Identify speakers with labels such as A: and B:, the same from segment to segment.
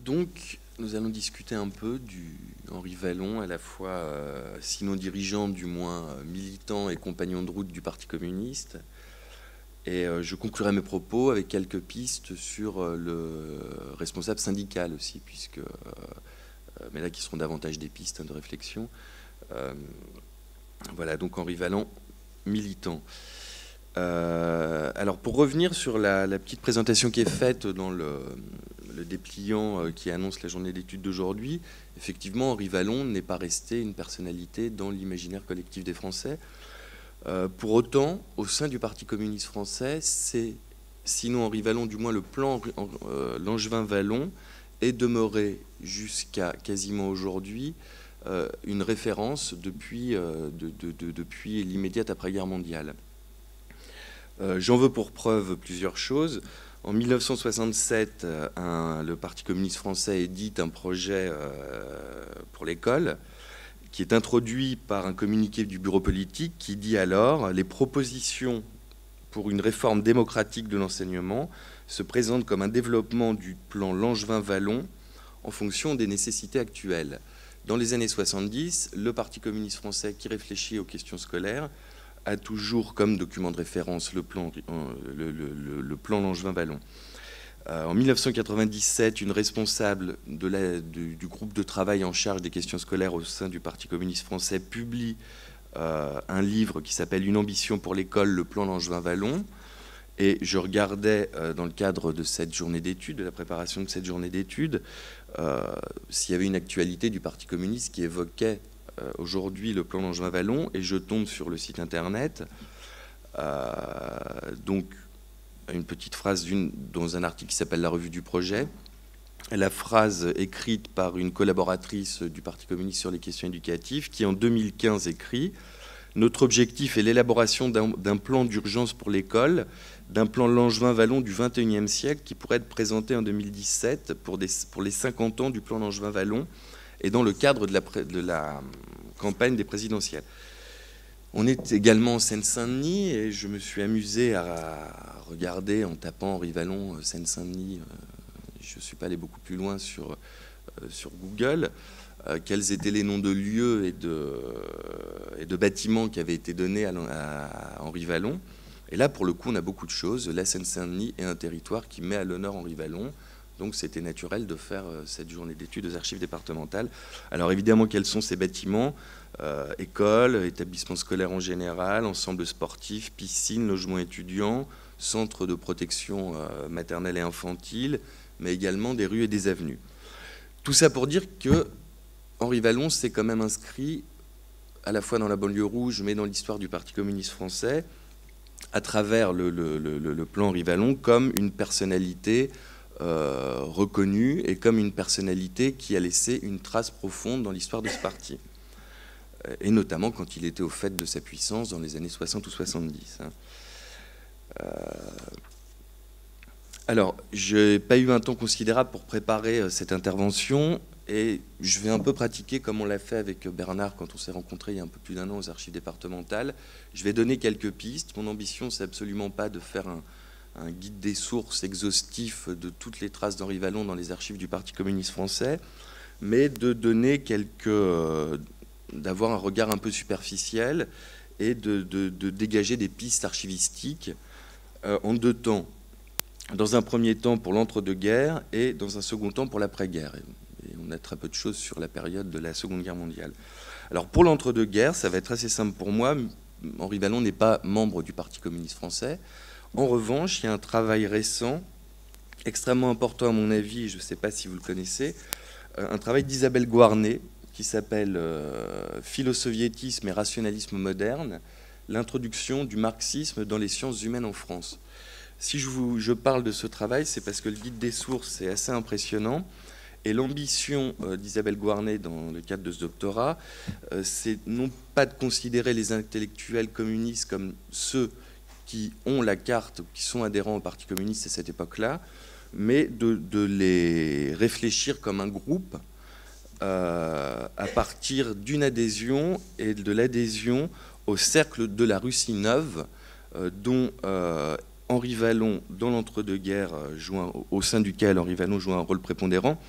A: Donc, nous allons discuter un peu du Henri Vallon, à la fois, sinon dirigeant, du moins militant et compagnon de route du Parti communiste. Et je conclurai mes propos avec quelques pistes sur le responsable syndical aussi, puisque, mais là qui seront davantage des pistes de réflexion. Voilà, donc Henri Vallon, militant. Alors pour revenir sur la petite présentation qui est faite dans le dépliant qui annonce la journée d'études d'aujourd'hui, effectivement Henri Vallon n'est pas resté une personnalité dans l'imaginaire collectif des Français. Pour autant, au sein du Parti communiste français, c'est, sinon Henri Vallon, du moins le plan Langevin Vallon, est demeuré jusqu'à quasiment aujourd'hui une référence depuis l'immédiate après-guerre mondiale. J'en veux pour preuve plusieurs choses. En 1967, le Parti communiste français édite un projet pour l'école qui est introduit par un communiqué du bureau politique qui dit alors « Les propositions pour une réforme démocratique de l'enseignement se présentent comme un développement du plan Langevin-Vallon en fonction des nécessités actuelles. » Dans les années 70, le Parti communiste français qui réfléchit aux questions scolaires a toujours comme document de référence le plan Langevin-Vallon. En 1997, une responsable du groupe de travail en charge des questions scolaires au sein du Parti communiste français publie un livre qui s'appelle « Une ambition pour l'école, le plan Langevin-Vallon ». Et je regardais, dans le cadre de cette journée d'études, de la préparation de cette journée d'études, s'il y avait une actualité du Parti communiste qui évoquait aujourd'hui le plan Langevin-Vallon, et je tombe sur le site internet. Donc, une petite phrase dans un article qui s'appelle « La revue du projet ». La phrase écrite par une collaboratrice du Parti communiste sur les questions éducatives qui, en 2015, écrit « Notre objectif est l'élaboration d'un plan d'urgence pour l'école, d'un plan Langevin-Vallon du XXIe siècle qui pourrait être présenté en 2017 pour les 50 ans du plan Langevin-Vallon et dans le cadre de la campagne des présidentielles. » On est également en Seine-Saint-Denis et je me suis amusé à regarder en tapant Henri Vallon Seine-Saint-Denis. Je ne suis pas allé beaucoup plus loin sur Google. Quels étaient les noms de lieux et de bâtiments qui avaient été donnés à Henri Vallon. Et là, pour le coup, on a beaucoup de choses. La Seine-Saint-Denis est un territoire qui met à l'honneur Henri Vallon. Donc c'était naturel de faire cette journée d'études aux archives départementales. Alors évidemment, quels sont ces bâtiments ? Écoles, établissements scolaires en général, ensemble sportif, piscine, logements étudiants, centres de protection maternelle et infantile, mais également des rues et des avenues. Tout ça pour dire que Henri Vallon s'est quand même inscrit à la fois dans la banlieue rouge, mais dans l'histoire du Parti communiste français, à travers le plan Henri Vallon, comme une personnalité reconnue et comme une personnalité qui a laissé une trace profonde dans l'histoire de ce parti. Et notamment quand il était au fait de sa puissance dans les années 60 ou 70. Alors, je n'ai pas eu un temps considérable pour préparer cette intervention et je vais un peu pratiquer comme on l'a fait avec Bernard quand on s'est rencontrés il y a un peu plus d'un an aux archives départementales. Je vais donner quelques pistes. Mon ambition, c'est absolument pas de faire un guide des sources exhaustif de toutes les traces d'Henri Vallon dans les archives du Parti communiste français, mais de donner d'avoir un regard un peu superficiel et de dégager des pistes archivistiques en deux temps. Dans un premier temps pour l'entre-deux-guerres et dans un second temps pour l'après-guerre. Et on a très peu de choses sur la période de la Seconde Guerre mondiale. Alors pour l'entre-deux-guerres, ça va être assez simple pour moi. Henri Vallon n'est pas membre du Parti communiste français. En revanche, il y a un travail récent, extrêmement important à mon avis, je ne sais pas si vous le connaissez, un travail d'Isabelle Guarnet, qui s'appelle « Philosoviétisme et rationalisme moderne, l'introduction du marxisme dans les sciences humaines en France ». Si je parle de ce travail, c'est parce que le guide des sources est assez impressionnant. Et l'ambition d'Isabelle Guarnet dans le cadre de ce doctorat, c'est non pas de considérer les intellectuels communistes comme ceux qui ont la carte, qui sont adhérents au Parti communiste à cette époque-là, mais de les réfléchir comme un groupe à partir d'une adhésion et de l'adhésion au cercle de la Russie neuve, dont Henri Vallon, dans l'entre-deux-guerres, au sein duquel Henri Vallon joue un rôle prépondérant,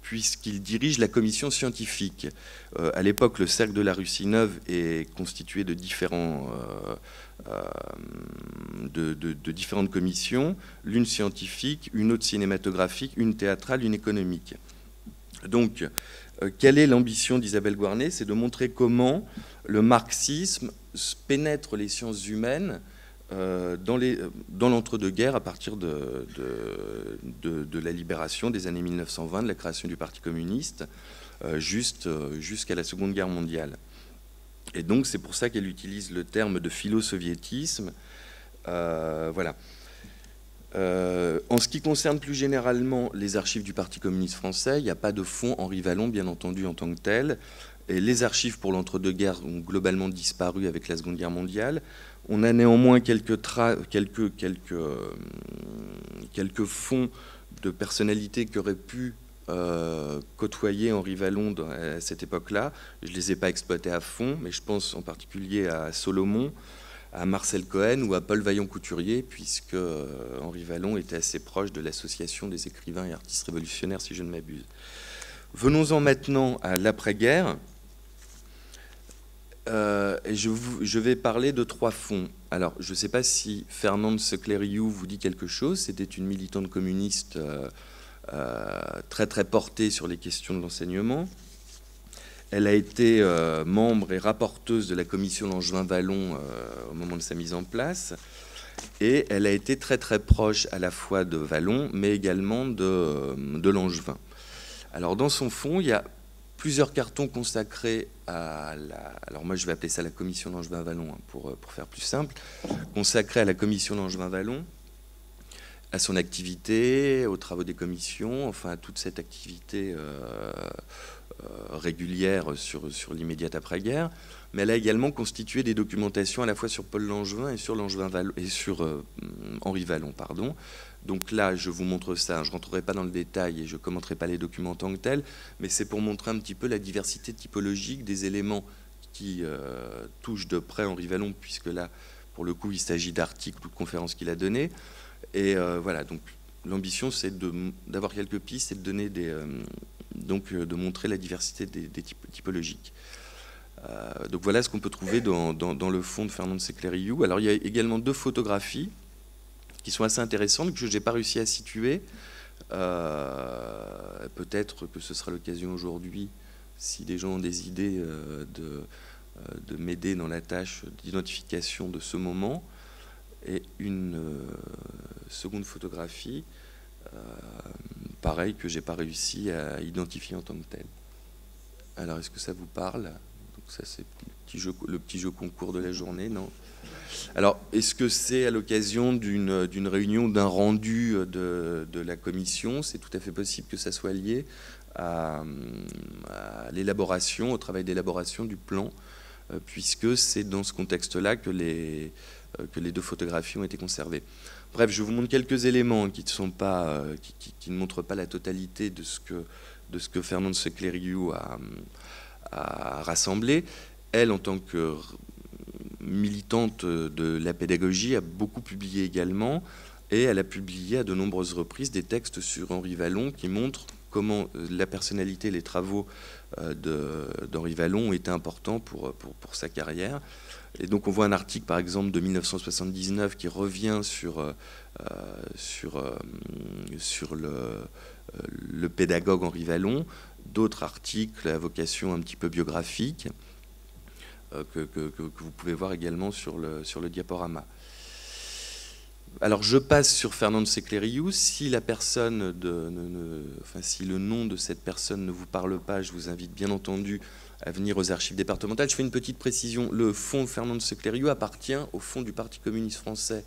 A: puisqu'il dirige la commission scientifique. À l'époque, le Cercle de la Russie Neuve est constitué de différentes commissions, l'une scientifique, une autre cinématographique, une théâtrale, une économique. Donc, quelle est l'ambition d'Isabelle Guarnet? C'est de montrer comment le marxisme pénètre les sciences humaines dans l'entre-deux-guerres à partir de la libération des années 1920, de la création du Parti communiste, jusqu'à la Seconde Guerre mondiale. Et donc c'est pour ça qu'elle utilise le terme de philo-soviétisme. Voilà. En ce qui concerne plus généralement les archives du Parti communiste français, il n'y a pas de fonds Henri Wallon, bien entendu, en tant que tel. Et les archives pour l'entre-deux-guerres ont globalement disparu avec la Seconde Guerre mondiale. On a néanmoins quelques fonds de personnalités qui auraient pu côtoyer Henri Wallon à cette époque-là. Je ne les ai pas exploités à fond, mais je pense en particulier à Solomon, à Marcel Cohen ou à Paul Vaillant-Couturier, puisque Henri Wallon était assez proche de l'association des écrivains et artistes révolutionnaires, si je ne m'abuse. Venons-en maintenant à l'après-guerre. Et je vais parler de 3 fonds. Alors, je ne sais pas si Fernande Seclériou vous dit quelque chose. C'était une militante communiste très très portée sur les questions de l'enseignement. Elle a été membre et rapporteuse de la commission Langevin-Wallon au moment de sa mise en place. Et elle a été très très proche à la fois de Wallon, mais également de Langevin. Alors, dans son fonds, il y a plusieurs cartons consacrés à alors moi je vais appeler ça la commission Langevin-Wallon, hein, pour faire plus simple, consacrés à la commission Langevin-Wallon, à son activité, aux travaux des commissions, enfin à toute cette activité régulière sur l'immédiate après-guerre. Mais elle a également constitué des documentations à la fois sur Paul Langevin et sur Henri Wallon, pardon. Donc là, je vous montre ça. Je ne rentrerai pas dans le détail et je ne commenterai pas les documents en tant que tels, mais c'est pour montrer un petit peu la diversité typologique des éléments qui touchent de près Henri Wallon, puisque là, pour le coup, il s'agit d'articles ou de conférences qu'il a données. Et voilà, donc l'ambition, c'est d'avoir quelques pistes et de donner de montrer la diversité des typologiques. Donc voilà ce qu'on peut trouver dans le fond de Fernande Seclériou. Alors il y a également 2 photographies qui sont assez intéressantes, que je n'ai pas réussi à situer. Peut-être que ce sera l'occasion aujourd'hui, si des gens ont des idées, de m'aider dans la tâche d'identification de ce moment. Et une seconde photographie, pareil, que je n'ai pas réussi à identifier en tant que telle. Alors, est-ce que ça vous parle? Donc ça, c'est le petit jeu concours de la journée, non? Alors, est-ce que c'est à l'occasion d'une réunion, d'un rendu de la commission? C'est tout à fait possible que ça soit lié à l'élaboration, au travail d'élaboration du plan, puisque c'est dans ce contexte-là que les 2 photographies ont été conservées. Bref, je vous montre quelques éléments qui ne montrent pas la totalité de ce que Fernande Seclériou a rassemblé. Elle, en tant que militante de la pédagogie, a beaucoup publié également, et elle a publié à de nombreuses reprises des textes sur Henri Wallon qui montrent comment la personnalité et les travaux d'Henri Wallon ont été importants pour sa carrière. Et donc on voit un article par exemple de 1979 qui revient sur le pédagogue Henri Wallon, d'autres articles à vocation un petit peu biographique que vous pouvez voir également sur le diaporama. Alors je passe sur Fernande Seclériou. Si la personne si le nom de cette personne ne vous parle pas, je vous invite bien entendu à venir aux archives départementales. Je fais une petite précision. Le fonds Fernande Seclériou appartient au fonds du Parti communiste français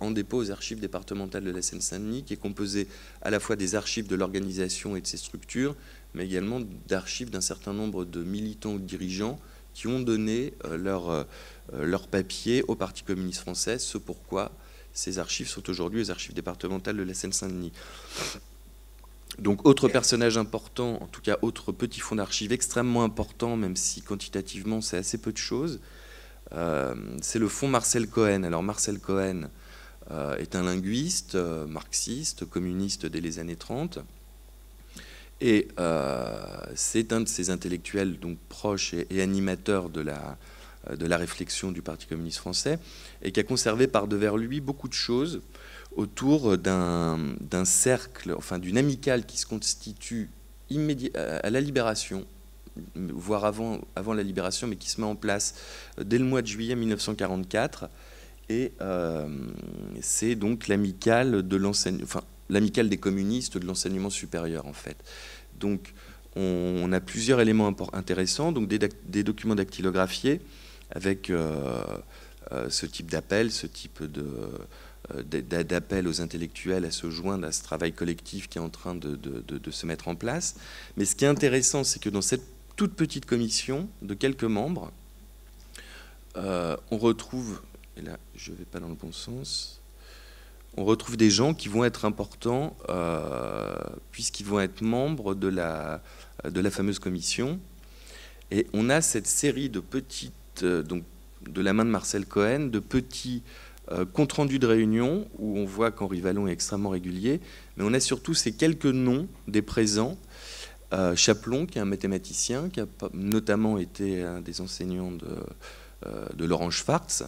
A: en dépôt aux archives départementales de la Seine-Saint-Denis, qui est composé à la fois des archives de l'organisation et de ses structures, mais également d'archives d'un certain nombre de militants ou de dirigeants qui ont donné leur papier au Parti communiste français, ce pourquoi ces archives sont aujourd'hui aux archives départementales de la Seine-Saint-Denis. Donc, autre personnage important, en tout cas, autre petit fonds d'archives extrêmement important, même si quantitativement c'est assez peu de choses, c'est le fonds Marcel Cohen. Alors, Marcel Cohen est un linguiste, marxiste, communiste dès les années 30, Et c'est un de ces intellectuels donc proches et animateurs de la réflexion du Parti communiste français, et qui a conservé par devers lui beaucoup de choses autour d'un cercle, enfin d'une amicale qui se constitue à la Libération, voire avant la Libération, mais qui se met en place dès le mois de juillet 1944. Et c'est donc l'amicale de l'enseignement, enfin, l'amicale des communistes de l'enseignement supérieur, en fait. Donc, on a plusieurs éléments intéressants, donc des documents dactylographiés avec ce type d'appel, ce type d'appel aux intellectuels à se joindre à ce travail collectif qui est en train de se mettre en place. Mais ce qui est intéressant, c'est que dans cette toute petite commission de quelques membres, on retrouve, et là je ne vais pas dans le bon sens, on retrouve des gens qui vont être importants puisqu'ils vont être membres de la fameuse commission. Et on a cette série de petites, donc de la main de Marcel Cohen, de petits comptes rendus de réunion où on voit qu'Henri Vallon est extrêmement régulier, mais on a surtout ces quelques noms des présents. Chaplon, qui est un mathématicien, qui a notamment été un des enseignants de Laurent Schwartz,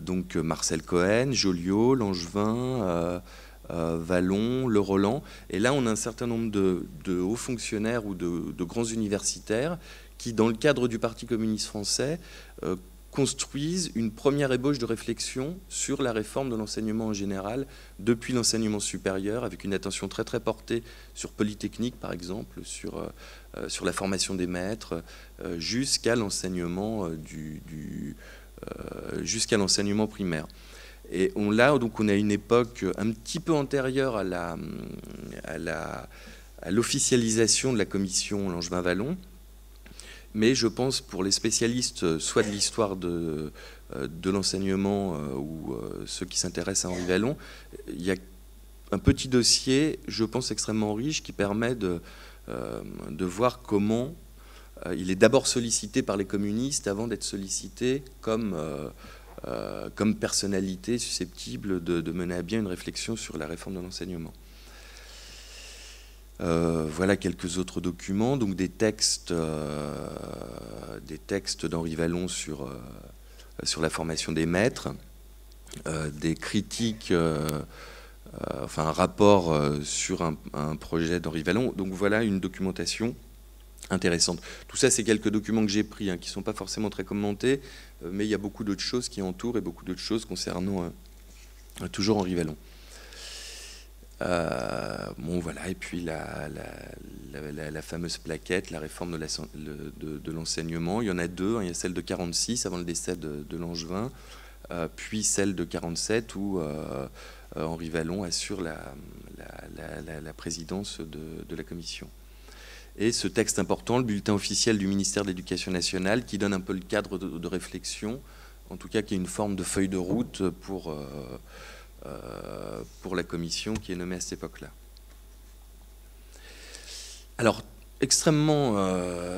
A: donc Marcel Cohen, Joliot, Langevin, Vallon, Le Roland. Et là, on a un certain nombre de hauts fonctionnaires ou de grands universitaires qui, dans le cadre du Parti communiste français, construisent une première ébauche de réflexion sur la réforme de l'enseignement en général, depuis l'enseignement supérieur, avec une attention très très portée sur Polytechnique, par exemple, sur la formation des maîtres, jusqu'à l'enseignement jusqu'à l'enseignement primaire. Et on a une époque un petit peu antérieure à l'officialisation de la commission Langevin-Vallon, mais je pense pour les spécialistes, soit de l'histoire de l'enseignement ou ceux qui s'intéressent à Henri Vallon, il y a un petit dossier, je pense, extrêmement riche qui permet de voir comment il est d'abord sollicité par les communistes avant d'être sollicité comme personnalité susceptible de mener à bien une réflexion sur la réforme de l'enseignement. Voilà quelques autres documents, donc des textes d'Henri Vallon sur la formation des maîtres, des critiques, enfin un rapport sur un projet d'Henri Vallon. Donc voilà une documentation intéressante. Tout ça, c'est quelques documents que j'ai pris, qui ne sont pas forcément très commentés, mais il y a beaucoup d'autres choses qui entourent et beaucoup d'autres choses concernant toujours Henri Vallon. Bon voilà, et puis la fameuse plaquette, la réforme de l'enseignement. Il y en a deux, il y a celle de 46 avant le décès de Langevin, puis celle de 47 où Henri Vallon assure la présidence de la commission. Et ce texte important, le bulletin officiel du ministère de l'Éducation nationale, qui donne un peu le cadre de réflexion, en tout cas qui est une forme de feuille de route pour la commission qui est nommée à cette époque-là. Alors, extrêmement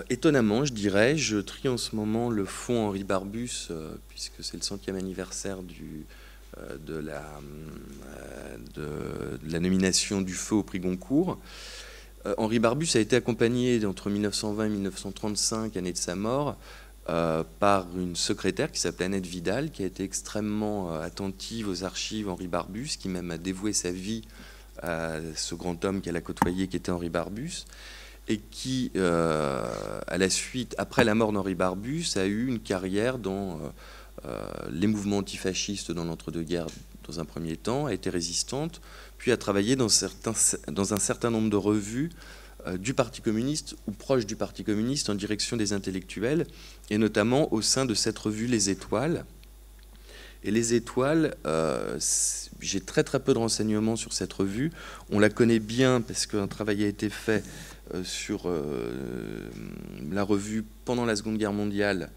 A: étonnamment, je dirais, je trie en ce moment le fonds Henri Barbus, puisque c'est le 100e anniversaire de la nomination du feu au prix Goncourt. Henri Barbus a été accompagné entre 1920 et 1935, année de sa mort, par une secrétaire qui s'appelait Annette Vidal, qui a été extrêmement attentive aux archives Henri Barbus, qui même a dévoué sa vie à ce grand homme qu'elle a côtoyé, qui était Henri Barbus, et qui, à la suite, après la mort d'Henri Barbus, a eu une carrière dans les mouvements antifascistes dans l'entre-deux-guerres dans un premier temps, a été résistante, puis a travaillé dans un certain nombre de revues du Parti communiste ou proche du Parti communiste en direction des intellectuels, et notamment au sein de cette revue Les Étoiles. Et Les Étoiles, j'ai très très peu de renseignements sur cette revue. On la connaît bien parce qu'un travail a été fait sur la revue pendant la Seconde Guerre mondiale,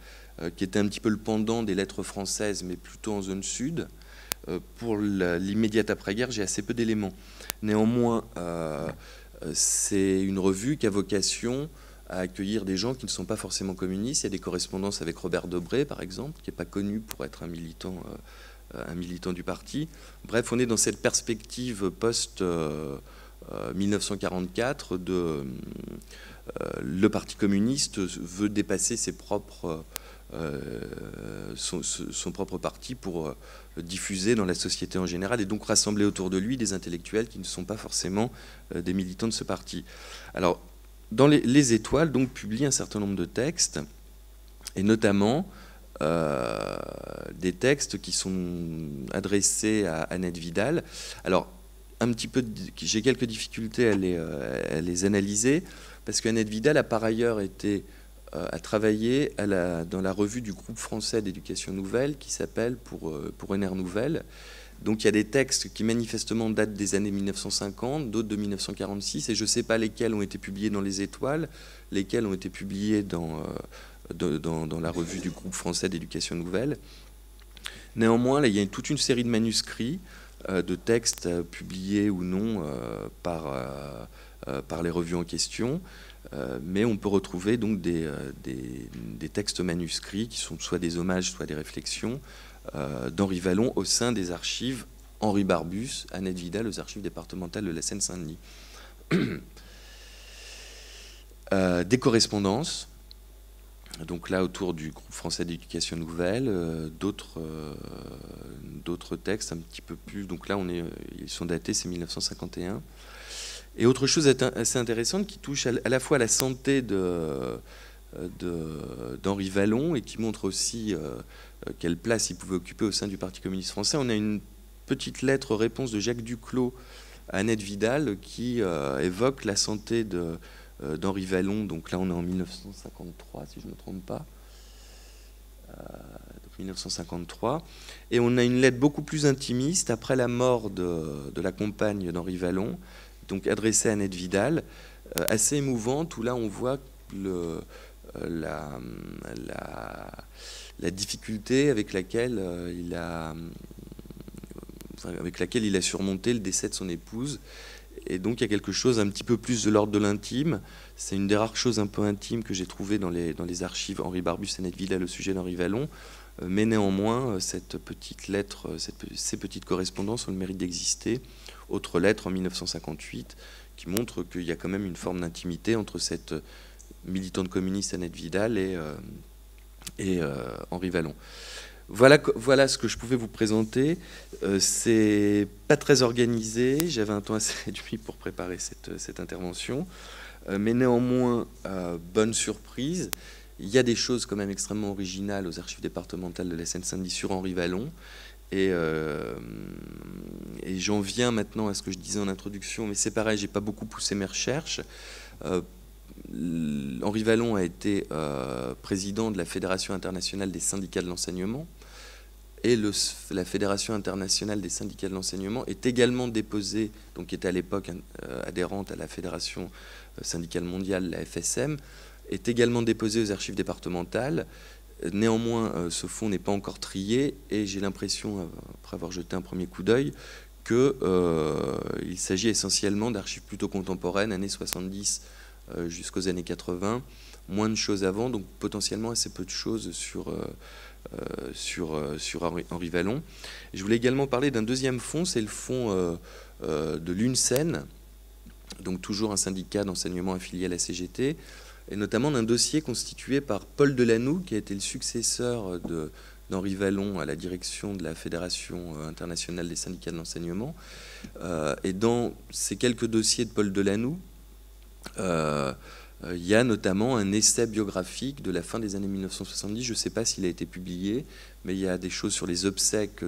A: qui était un petit peu le pendant des Lettres françaises, mais plutôt en zone sud. Pour l'immédiate après-guerre, j'ai assez peu d'éléments. Néanmoins, c'est une revue qui a vocation à accueillir des gens qui ne sont pas forcément communistes. Il y a des correspondances avec Robert Debré, par exemple, qui n'est pas connu pour être un militant du parti. Bref, on est dans cette perspective 1944, le Parti communiste veut dépasser son propre parti pour diffuser dans la société en général et donc rassembler autour de lui des intellectuels qui ne sont pas forcément des militants de ce parti. Alors, dans les Étoiles, donc, publient un certain nombre de textes, et notamment des textes qui sont adressés à Annette Vidal. Alors, j'ai quelques difficultés à les analyser, parce qu'Annette Vidal a par ailleurs a travaillé dans la revue du groupe français d'éducation nouvelle qui s'appelle pour une ère nouvelle. Donc il y a des textes qui manifestement datent des années 1950, d'autres de 1946, et je ne sais pas lesquels ont été publiés dans les Étoiles, lesquels ont été publiés dans la revue du groupe français d'éducation nouvelle. Néanmoins, là, il y a toute une série de manuscrits, de textes publiés ou non par les revues en question, mais on peut retrouver donc des textes manuscrits qui sont soit des hommages, soit des réflexions d'Henri Vallon au sein des archives Henri Barbus, Annette Vidal, aux archives départementales de la Seine-Saint-Denis. Des correspondances, donc là autour du groupe français d'éducation nouvelle, d'autres textes un petit peu plus, donc là ils sont datés, c'est 1951. Et autre chose assez intéressante qui touche à la fois à la santé d'Henri Vallon et qui montre aussi quelle place il pouvait occuper au sein du Parti communiste français. On a une petite lettre-réponse de Jacques Duclos à Annette Vidal qui évoque la santé d'Henri Vallon. Donc là, on est en 1953, si je ne me trompe pas. 1953. Et on a une lettre beaucoup plus intimiste après la mort de la compagne d'Henri Vallon, donc adressée à Annette Vidal, assez émouvante, où là, on voit la difficulté avec laquelle il a surmonté le décès de son épouse. Et donc il y a quelque chose un petit peu plus de l'ordre de l'intime. C'est une des rares choses un peu intimes que j'ai trouvées dans les archives Henri Barbus et Annette Vidal au sujet d'Henri Vallon. Mais néanmoins, cette petite lettre, ces petites correspondances ont le mérite d'exister. Autre lettre en 1958 qui montre qu'il y a quand même une forme d'intimité entre cette militante communiste Annette Vidal et Henri Vallon. Voilà ce que je pouvais vous présenter. C'est pas très organisé. J'avais un temps assez réduit pour préparer cette intervention. Mais néanmoins, bonne surprise. Il y a des choses quand même extrêmement originales aux archives départementales de la Seine-Saint-Denis sur Henri Vallon. Et j'en viens maintenant à ce que je disais en introduction. Mais c'est pareil, j'ai pas beaucoup poussé mes recherches. Henri Vallon a été président de la Fédération internationale des syndicats de l'enseignement. Et la Fédération internationale des syndicats de l'enseignement est également déposée, donc était à l'époque adhérente à la Fédération syndicale mondiale, la FSM, est également déposée aux archives départementales. Néanmoins, ce fonds n'est pas encore trié et j'ai l'impression, après avoir jeté un premier coup d'œil, qu'il s'agit essentiellement d'archives plutôt contemporaines, années 70 jusqu'aux années 80, moins de choses avant, donc potentiellement assez peu de choses sur Henri Vallon. Je voulais également parler d'un deuxième fonds, c'est le fonds de l'UNSEN, donc toujours un syndicat d'enseignement affilié à la CGT, et notamment d'un dossier constitué par Paul Delanoux, qui a été le successeur d'Henri Vallon à la direction de la Fédération internationale des syndicats de l'enseignement. Et dans ces quelques dossiers de Paul Delanoux, il y a notamment un essai biographique de la fin des années 1970. Je ne sais pas s'il a été publié, mais il y a des choses sur les obsèques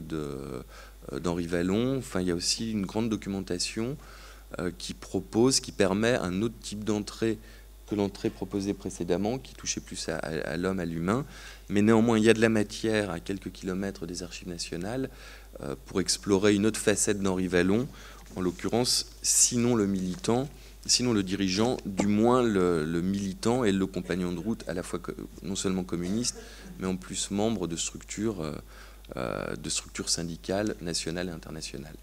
A: d'Henri Vallon. Enfin, il y a aussi une grande documentation qui permet un autre type d'entrée que l'entrée proposée précédemment, qui touchait plus à l'homme, à l'humain. Mais néanmoins, il y a de la matière à quelques kilomètres des archives nationales pour explorer une autre facette d'Henri Vallon, en l'occurrence, sinon le militant, sinon le dirigeant, du moins le militant et le compagnon de route, à la fois non seulement communiste, mais en plus membre de structures syndicales nationales et internationales.